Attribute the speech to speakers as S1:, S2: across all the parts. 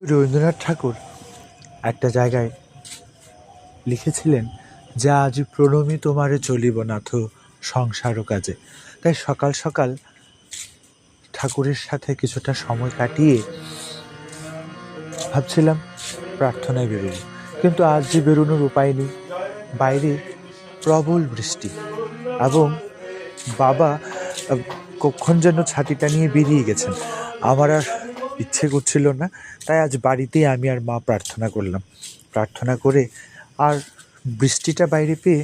S1: রবীন্দ্রনাথ ঠাকুর একটা জায়গায় লিখেছিলেন যে আজি প্রণমী তোমারে চলিব নাথ সংসার কাজে। তাই সকাল সকাল ঠাকুরের সাথে কিছুটা সময় কাটিয়ে ভাবছিলাম প্রার্থনায় বেরোবো, কিন্তু আজ যে বেরোনোর উপায় নেই। বাইরে প্রবল বৃষ্টি এবং বাবা কখন যেন ছাতিটা নিয়ে বেরিয়ে গেছেন। আমার আর ইচ্ছে করছিল না, তাই আজ বাড়িতেই আমি আর মা প্রার্থনা করলাম। প্রার্থনা করে আর বৃষ্টিটা বাইরে পেয়ে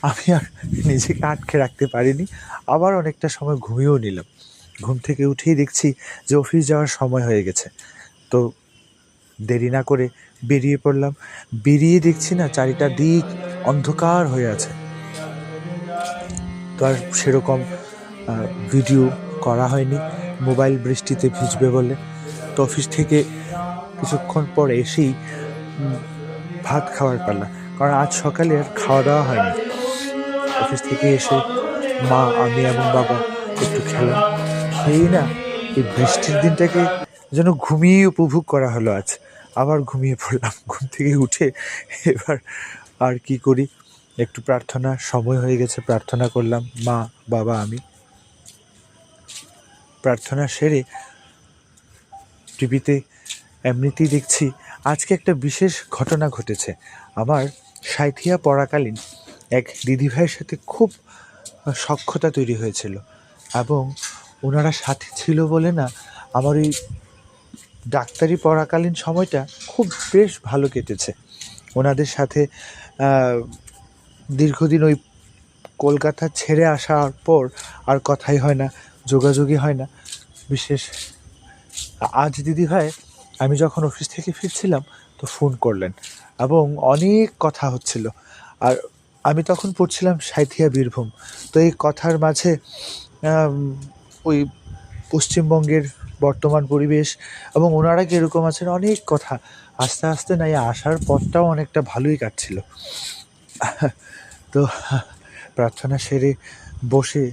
S1: আমি আর নিজেকে আটকে রাখতে পারিনি, আবার অনেকটা সময় ঘুমিয়েও নিলাম। ঘুম থেকে উঠেই দেখছি যে অফিস যাওয়ার সময় হয়ে গেছে। তো দেরি না করে বেরিয়ে পড়লাম। বেরিয়ে দেখছি না চারিটা দিক অন্ধকার হয়ে আছে। তো আর সেরকম ভিডিও করা হয়নি, মোবাইল বৃষ্টিতে ভিজবে বলে। তো অফিস থেকে কিছুক্ষণ পর এসেই ভাত খাওয়ার পালা, কারণ আজ সকালে আর খাওয়া দাওয়া হয়নি। অফিস থেকে এসে মা, আমি এবং বাবা একটু খেলাম। খেয়েই না এই বৃষ্টির দিনটাকে যেন ঘুমিয়ে উপভোগ করা হলো। আজ আবার ঘুমিয়ে পড়লাম। ঘুম থেকে উঠে এবার আর কি করি, একটু প্রার্থনা, সময় হয়ে গেছে, প্রার্থনা করলাম মা, বাবা, আমি। প্রার্থনা সেরে টিভিতে এমনিতেই দেখছি আজকে একটা বিশেষ ঘটনা ঘটেছে। আমার সাঁইথিয়া পড়াকালীন এক দিদিভাইয়ের সাথে খুব সখ্যতা তৈরি হয়েছিল এবং ওনারা সাথে ছিল বলে না আমার ওই ডাক্তারি পড়াকালীন সময়টা খুব বেশ ভালো কেটেছে ওনাদের সাথে। দীর্ঘদিন ওই কলকাতা ছেড়ে আসার পর আর কথাই হয় না, যোগাযোগই হয় না। বিশেষ আজ দিদিভাই আমি যখন অফিস থেকে ফিরছিলাম তো ফোন করলেন এবং অনেক কথা হচ্ছিল। আর আমি তখন পড়ছিলাম সাঁইথিয়া বীরভূম। তো এই কথার মাঝে ওই পশ্চিমবঙ্গের বর্তমান পরিবেশ এবং ওনারা কীরকম আছেন, অনেক কথা আস্তে আস্তে না এই আসার পথটাও অনেকটা ভালোই কাটছিল। তো প্রার্থনা সেরে বসে